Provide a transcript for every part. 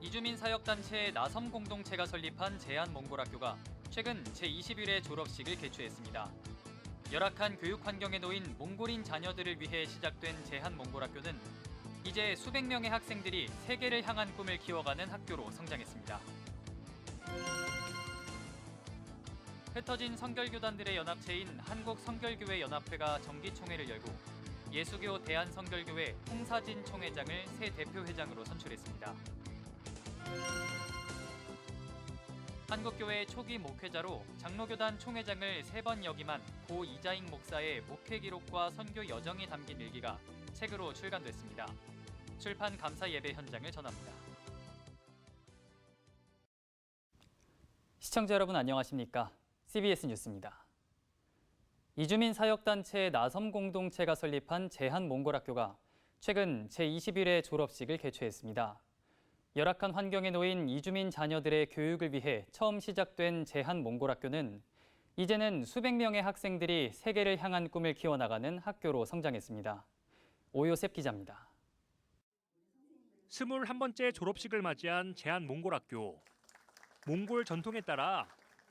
이주민 사역단체 나섬 공동체가 설립한 제한몽골학교가 최근 제20일의 졸업식을 개최했습니다. 열악한 교육 환경에 놓인 몽골인 자녀들을 위해 시작된 제한몽골학교는 이제 수백 명의 학생들이 세계를 향한 꿈을 키워가는 학교로 성장했습니다. 흩어진 성결교단들의 연합체인 한국성결교회연합회가 정기총회를 열고 예수교 대한성결교회 홍사진 총회장을 새 대표회장으로 선출했습니다. 한국교회 초기 목회자로 장로교단 총회장을 3번 역임한 고 이자익 목사의 목회 기록과 선교 여정이 담긴 일기가 책으로 출간됐습니다. 출판 감사 예배 현장을 전합니다. 시청자 여러분 안녕하십니까? CBS 뉴스입니다. 이주민 사역단체 나섬 공동체가 설립한 제한몽골학교가 최근 제21회 졸업식을 개최했습니다. 열악한 환경에 놓인 이주민 자녀들의 교육을 위해 처음 시작된 제한몽골학교는 이제는 수백 명의 학생들이 세계를 향한 꿈을 키워나가는 학교로 성장했습니다. 오요셉 기자입니다. 21번째 졸업식을 맞이한 제한몽골학교. 몽골 전통에 따라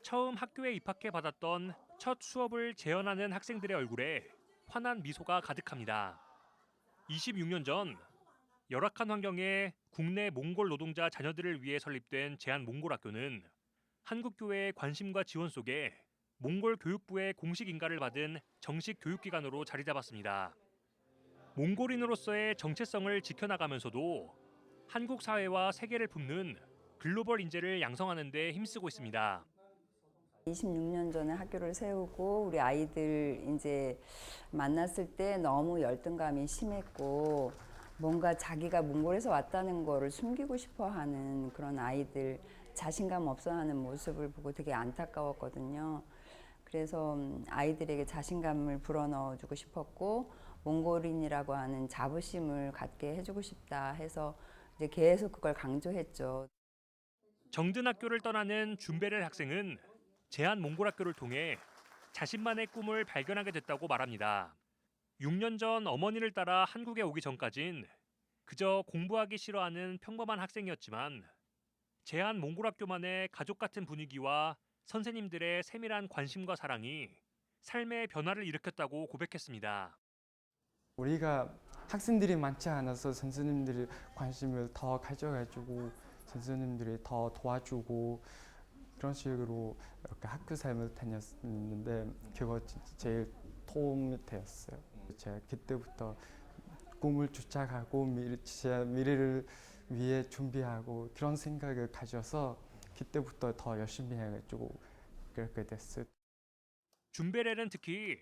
처음 학교에 입학해 받았던 첫 수업을 재현하는 학생들의 얼굴에 환한 미소가 가득합니다. 26년 전 열악한 환경에 국내 몽골 노동자 자녀들을 위해 설립된 제한몽골학교는 한국교회의 관심과 지원 속에 몽골 교육부의 공식 인가를 받은 정식 교육기관으로 자리 잡았습니다. 몽골인으로서의 정체성을 지켜나가면서도 한국 사회와 세계를 품는 글로벌 인재를 양성하는 데 힘쓰고 있습니다. 26년 전에 학교를 세우고 우리 아이들 이제 만났을 때 너무 열등감이 심했고 뭔가 자기가 몽골에서 왔다는 거를 숨기고 싶어 하는 그런 아이들, 자신감 없어 하는 모습을 보고 되게 안타까웠거든요. 그래서 아이들에게 자신감을 불어넣어 주고 싶었고 몽골인이라고 하는 자부심을 갖게 해주고 싶다 해서 이제 계속 그걸 강조했죠. 정든 학교를 떠나는 준베렐 학생은 제한몽골학교를 통해 자신만의 꿈을 발견하게 됐다고 말합니다. 6년 전 어머니를 따라 한국에 오기 전까진 그저 공부하기 싫어하는 평범한 학생이었지만 제한몽골학교만의 가족 같은 분위기와 선생님들의 세밀한 관심과 사랑이 삶의 변화를 일으켰다고 고백했습니다. 우리가 학생들이 많지 않아서 선생님들이 관심을 더 가져가지고 선생님들이 더 도와주고 그런 식으로 이렇게 학교 삶을 다녔는데 그거 제일 도움이 되었어요. 제가 그때부터 꿈을 쫓아가고 제 미래를 위해 준비하고 그런 생각을 가져서 그때부터 더 열심히 해가지고 그렇게 됐어요. 준베렐은 특히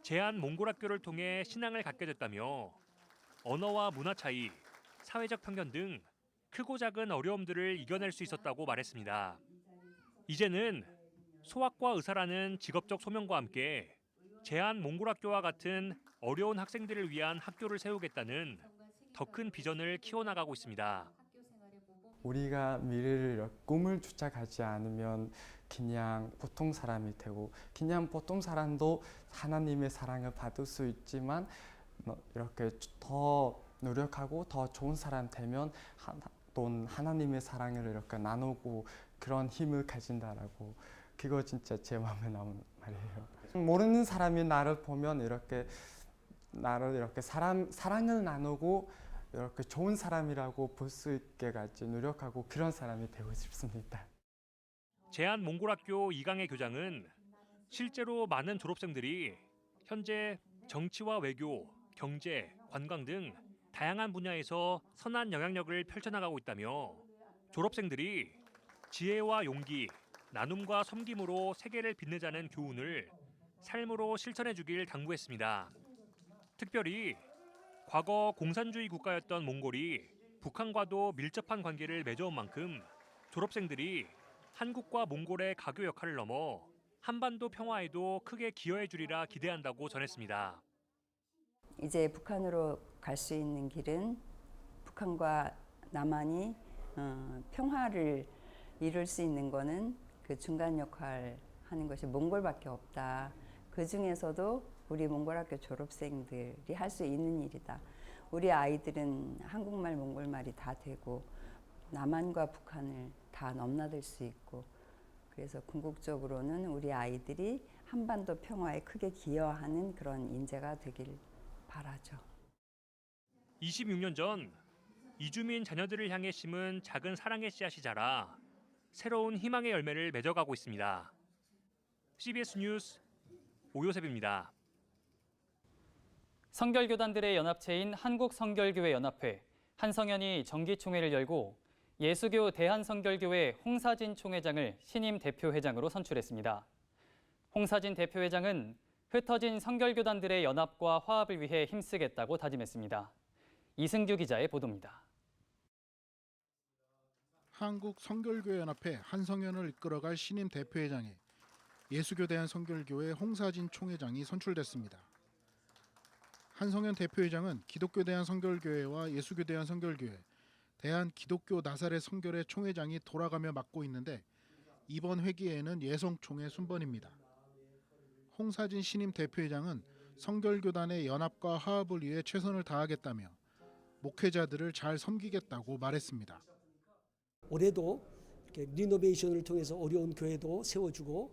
제한몽골학교를 통해 신앙을 갖게 됐다며 언어와 문화 차이, 사회적 편견 등 크고 작은 어려움들을 이겨낼 수 있었다고 말했습니다. 이제는 소아과 의사라는 직업적 소명과 함께 제한몽골학교와 같은 어려운 학생들을 위한 학교를 세우겠다는 더 큰 비전을 키워나가고 있습니다. 우리가 미래를 꿈을 쫓아가지 않으면 그냥 보통 사람이 되고 그냥 보통 사람도 하나님의 사랑을 받을 수 있지만 이렇게 더 노력하고 더 좋은 사람 되면 또 하나님의 사랑을 이렇게 나누고 그런 힘을 가진다라고 그거 진짜 제 마음에 나오는 말이에요. 모르는 사람이 나를 보면 이렇게 나를 이렇게 사랑을 나누고 이렇게 좋은 사람이라고 볼 수 있게 같이 노력하고 그런 사람이 되고 싶습니다. 제한몽골학교 이강의 교장은 실제로 많은 졸업생들이 현재 정치와 외교, 경제, 관광 등 다양한 분야에서 선한 영향력을 펼쳐나가고 있다며 졸업생들이 지혜와 용기, 나눔과 섬김으로 세계를 빛내자는 교훈을 삶으로 실천해 주길 당부했습니다. 특별히 과거 공산주의 국가였던 몽골이 북한과도 밀접한 관계를 맺어온 만큼 졸업생들이 한국과 몽골의 가교 역할을 넘어 한반도 평화에도 크게 기여해 주리라 기대한다고 전했습니다. 이제 북한으로 갈 수 있는 길은 북한과 남한이 평화를 이룰 수 있는 거는 그 중간 역할 하는 것이 몽골밖에 없다. 그 중에서도 우리 몽골학교 졸업생들이 할 수 있는 일이다. 우리 아이들은 한국말, 몽골말이 다 되고 남한과 북한을 다 넘나들 수 있고, 그래서 궁극적으로는 우리 아이들이 한반도 평화에 크게 기여하는 그런 인재가 되길 바라죠. 26년 전 이주민 자녀들을 향해 심은 작은 사랑의 씨앗이 자라 새로운 희망의 열매를 맺어가고 있습니다. CBS 뉴스 오요셉입니다. 성결교단들의 연합체인 한국성결교회 연합회 한성연이 정기총회를 열고 예수교 대한성결교회 홍사진 총회장을 신임 대표회장으로 선출했습니다. 홍사진 대표회장은 흩어진 성결교단들의 연합과 화합을 위해 힘쓰겠다고 다짐했습니다. 이승규 기자의 보도입니다. 한국성결교회연합회 한성연을 이끌어갈 신임 대표회장에 예수교 대한성결교회 홍사진 총회장이 선출됐습니다. 한성연 대표회장은 기독교 대한성결교회와 예수교 대한성결교회, 대한기독교 나사렛 성결회 총회장이 돌아가며 맡고 있는데 이번 회기에는 예성총회 순번입니다. 홍사진 신임 대표회장은 성결교단의 연합과 화합을 위해 최선을 다하겠다며 목회자들을 잘 섬기겠다고 말했습니다. 올해도 이렇게 리노베이션을 통해서 어려운 교회도 세워주고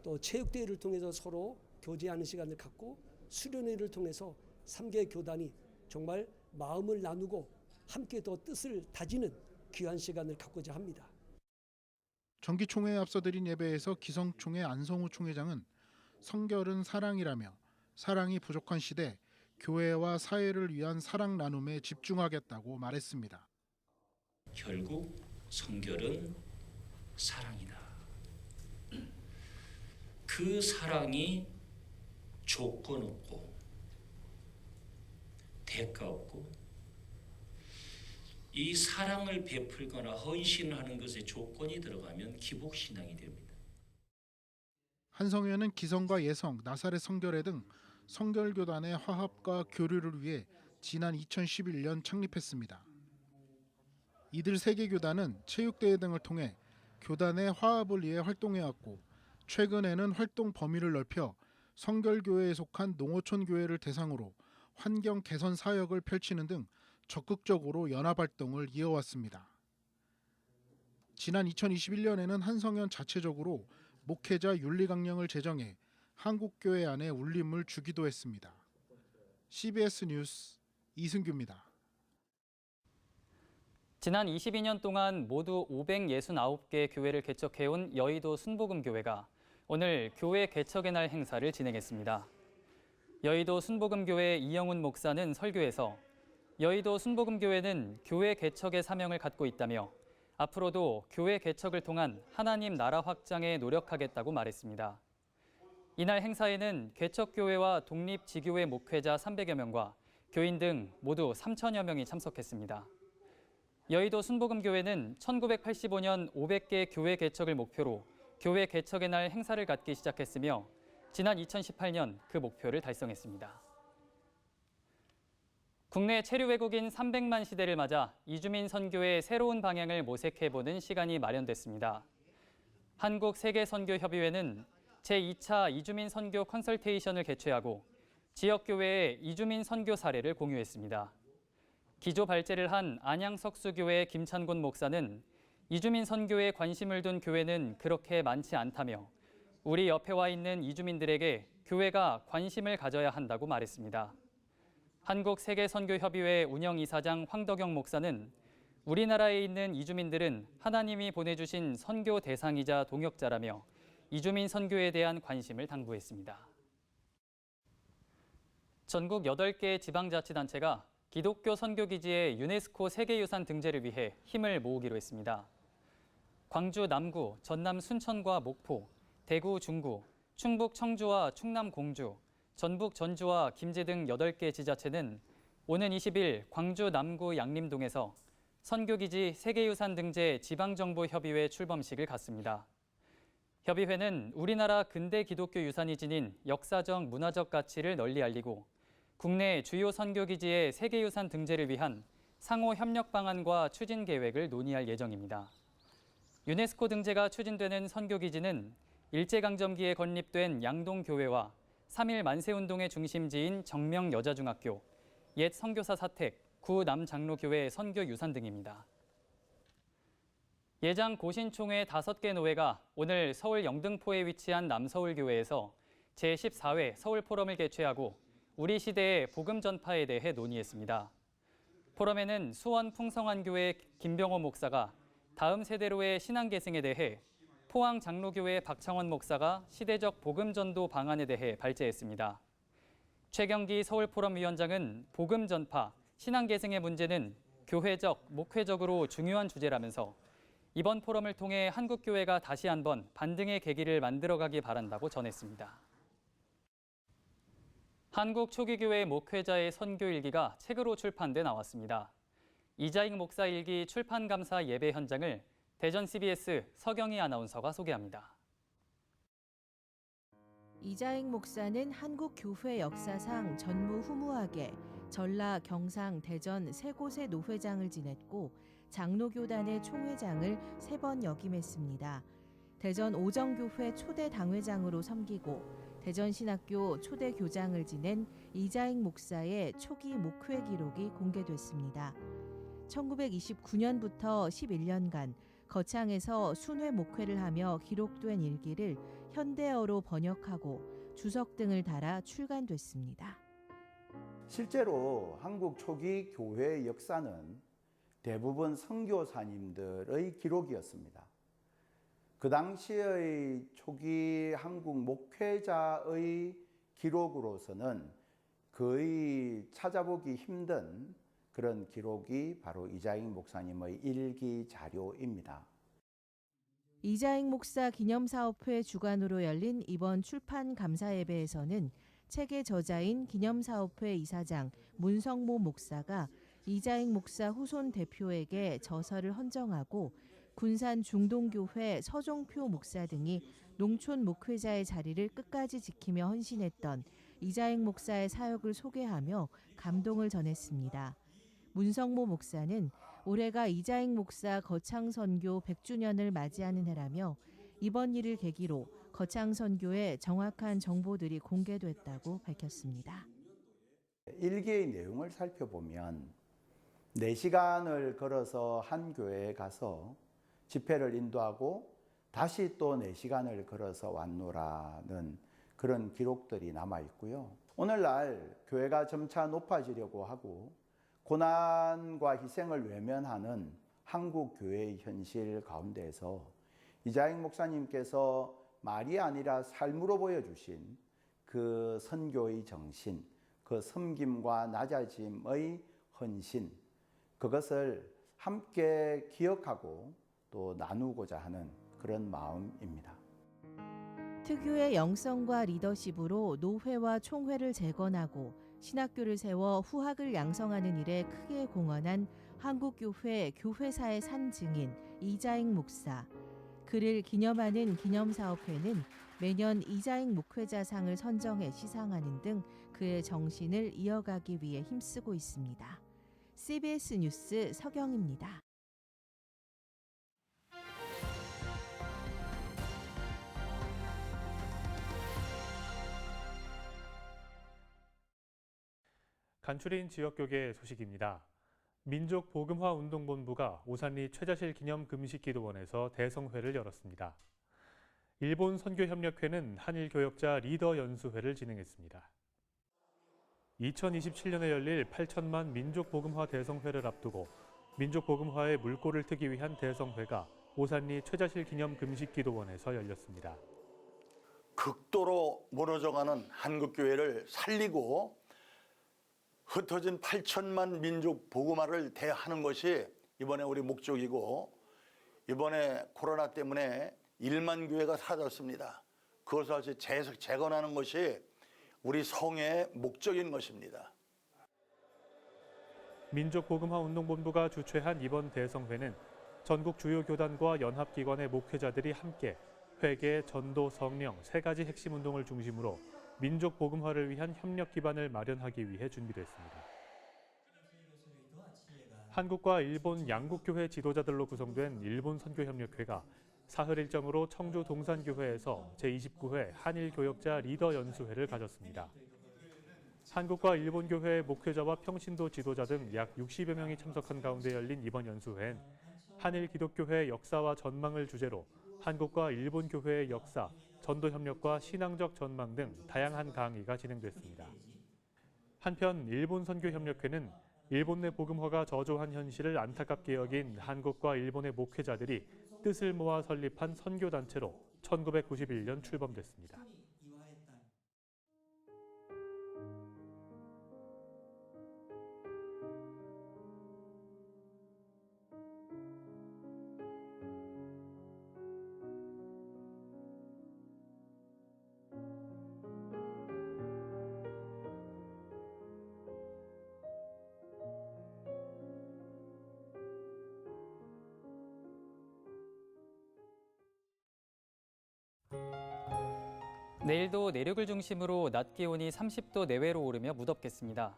또 체육대회를 통해서 서로 교제하는 시간을 갖고 수련회를 통해서 3개 교단이 정말 마음을 나누고 함께 더 뜻을 다지는 귀한 시간을 갖고자 합니다. 정기총회에 앞서 드린 예배에서 기성총회 안성우 총회장은 성결은 사랑이라며 사랑이 부족한 시대 교회와 사회를 위한 사랑 나눔에 집중하겠다고 말했습니다. 결국 성결은 사랑이다. 그 사랑이 조건 없고 대가 없고 이 사랑을 베풀거나 헌신하는 것에 조건이 들어가면 기복신앙이 됩니다. 한성연은 기성과 예성, 나사렛 성결회 등 성결교단의 화합과 교류를 위해 지난 2011년 창립했습니다. 이들 세 개 교단은 체육대회 등을 통해 교단의 화합을 위해 활동해왔고 최근에는 활동 범위를 넓혀 성결교회에 속한 농어촌 교회를 대상으로 환경 개선 사역을 펼치는 등 적극적으로 연합활동을 이어왔습니다. 지난 2021년에는 한성연 자체적으로 목회자 윤리강령을 제정해 한국교회 안에 울림을 주기도 했습니다. CBS 뉴스 이승규입니다. 지난 22년 동안 모두 569개 교회를 개척해온 여의도 순복음교회가 오늘 교회 개척의 날 행사를 진행했습니다. 여의도 순복음교회 이영훈 목사는 설교에서 여의도 순복음교회는 교회 개척의 사명을 갖고 있다며 앞으로도 교회 개척을 통한 하나님 나라 확장에 노력하겠다고 말했습니다. 이날 행사에는 개척교회와 독립지교회 목회자 300여 명과 교인 등 모두 3천여 명이 참석했습니다. 여의도 순복음교회는 1985년 500개 교회 개척을 목표로 교회 개척의 날 행사를 갖기 시작했으며 지난 2018년 그 목표를 달성했습니다. 국내 체류 외국인 300만 시대를 맞아 이주민 선교의 새로운 방향을 모색해보는 시간이 마련됐습니다. 한국세계선교협의회는 제2차 이주민 선교 컨설테이션을 개최하고 지역교회의 이주민 선교 사례를 공유했습니다. 기조 발제를 한 안양석수교회 김찬곤 목사는 이주민 선교에 관심을 둔 교회는 그렇게 많지 않다며 우리 옆에 와 있는 이주민들에게 교회가 관심을 가져야 한다고 말했습니다. 한국세계선교협의회 운영이사장 황덕영 목사는 우리나라에 있는 이주민들은 하나님이 보내주신 선교 대상이자 동역자라며 이주민 선교에 대한 관심을 당부했습니다. 전국 8개 지방자치단체가 기독교 선교기지의 유네스코 세계유산 등재를 위해 힘을 모으기로 했습니다. 광주 남구, 전남 순천과 목포, 대구 중구, 충북 청주와 충남 공주, 전북 전주와 김제 등 8개 지자체는 오는 20일 광주 남구 양림동에서 선교기지 세계유산 등재 지방정보협의회 출범식을 갖습니다. 협의회는 우리나라 근대 기독교 유산이 지닌 역사적 문화적 가치를 널리 알리고 국내 주요 선교기지의 세계유산 등재를 위한 상호 협력 방안과 추진 계획을 논의할 예정입니다. 유네스코 등재가 추진되는 선교기지는 일제강점기에 건립된 양동교회와 3.1 만세운동의 중심지인 정명여자중학교, 옛 선교사 사택, 구 남장로교회 선교유산 등입니다. 예장 고신총회 5개 노회가 오늘 서울 영등포에 위치한 남서울교회에서 제14회 서울포럼을 개최하고 우리 시대의 복음 전파에 대해 논의했습니다. 포럼에는 수원 풍성한교회 김병호 목사가 다음 세대로의 신앙 계승에 대해, 포항 장로교회 박창원 목사가 시대적 복음 전도 방안에 대해 발제했습니다. 최경기 서울포럼 위원장은 복음 전파, 신앙 계승의 문제는 교회적, 목회적으로 중요한 주제라면서 이번 포럼을 통해 한국교회가 다시 한번 반등의 계기를 만들어가기 바란다고 전했습니다. 한국 초기교회 목회자의 선교일기가 책으로 출판돼 나왔습니다. 이자익 목사 일기 출판감사 예배 현장을 대전 CBS 서경희 아나운서가 소개합니다. 이자익 목사는 한국 교회 역사상 전무후무하게 전라, 경상, 대전 세 곳의 노회장을 지냈고 장로교단의 총회장을 3번 역임했습니다. 대전 오정교회 초대 당회장으로 섬기고 대전신학교 초대 교장을 지낸 이자익 목사의 초기 목회 기록이 공개됐습니다. 1929년부터 11년간 거창에서 순회 목회를 하며 기록된 일기를 현대어로 번역하고 주석 등을 달아 출간됐습니다. 실제로 한국 초기 교회의 역사는 대부분 선교사님들의 기록이었습니다. 그 당시의 초기 한국 목회자의 기록으로서는 거의 찾아보기 힘든 그런 기록이 바로 이자익 목사님의 일기 자료입니다. 이자익 목사 기념사업회 주관으로 열린 이번 출판 감사 예배에서는 책의 저자인 기념사업회 이사장 문성모 목사가 이자익 목사 후손 대표에게 저서를 헌정하고 군산 중동교회 서종표 목사 등이 농촌 목회자의 자리를 끝까지 지키며 헌신했던 이자익 목사의 사역을 소개하며 감동을 전했습니다. 문성모 목사는 올해가 이자익 목사 거창선교 100주년을 맞이하는 해라며 이번 일을 계기로 거창선교의 정확한 정보들이 공개됐다고 밝혔습니다. 일기의 내용을 살펴보면 4시간을 걸어서 한 교회에 가서 집회를 인도하고 다시 또 4시간을 걸어서 왔노라는 그런 기록들이 남아 있고요. 오늘날 교회가 점차 높아지려고 하고 고난과 희생을 외면하는 한국 교회의 현실 가운데에서 이자익 목사님께서 말이 아니라 삶으로 보여주신 그 선교의 정신, 그 섬김과 낮아짐의 헌신, 그것을 함께 기억하고 또 나누고자 하는 그런 마음입니다. 특유의 영성과 리더십으로 노회와 총회를 재건하고 신학교를 세워 후학을 양성하는 일에 크게 공헌한 한국교회 교회사의 산 증인 이자익 목사. 그를 기념하는 기념사업회는 매년 이자익 목회자상을 선정해 시상하는 등 그의 정신을 이어가기 위해 힘쓰고 있습니다. CBS 뉴스 서경입니다. 간추린 지역교계 소식입니다. 민족복음화운동본부가 오산리 최자실 기념 금식기도원에서 대성회를 열었습니다. 일본 선교협력회는 한일교역자 리더 연수회를 진행했습니다. 2027년에 열릴 8천만 민족복음화 대성회를 앞두고 민족복음화의 물꼬를 트기 위한 대성회가 오산리 최자실 기념 금식기도원에서 열렸습니다. 극도로 무너져가는 한국교회를 살리고 흩어진 8천만 민족 복음화를 대하는 것이 이번에 우리 목적이고, 이번에 코로나 때문에 1만 교회가 사라졌습니다. 그것을 다시 재건하는 것이 우리 성의 목적인 것입니다. 민족복음화운동본부가 주최한 이번 대성회는 전국 주요 교단과 연합기관의 목회자들이 함께 회계, 전도, 성령 3가지 핵심 운동을 중심으로 민족 복음화를 위한 협력 기반을 마련하기 위해 준비됐습니다. 한국과 일본 양국교회 지도자들로 구성된 일본 선교협력회가 사흘 일정으로 청주 동산교회에서 제29회 한일교역자 리더 연수회를 가졌습니다. 한국과 일본 교회의 목회자와 평신도 지도자 등 약 60여 명이 참석한 가운데 열린 이번 연수회엔 한일 기독교회 역사와 전망을 주제로 한국과 일본 교회의 역사, 전도 협력과 신앙적 전망 등 다양한 강의가 진행됐습니다. 한편 일본 선교협력회는 일본 내 복음화가 저조한 현실을 안타깝게 여긴 한국과 일본의 목회자들이 뜻을 모아 설립한 선교단체로 1991년 출범됐습니다. 내일도 내륙을 중심으로 낮 기온이 30도 내외로 오르며 무덥겠습니다.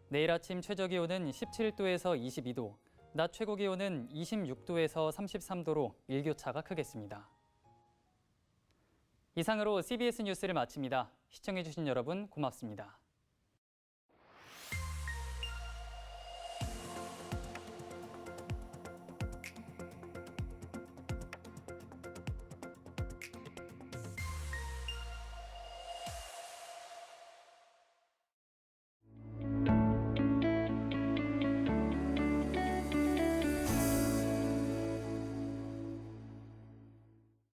내일 아침 최저 기온은 17도에서 22도, 낮 최고 기온은 26도에서 33도로 일교차가 크겠습니다. 이상으로 CBS 뉴스를 마칩니다. 시청해주신 여러분 고맙습니다.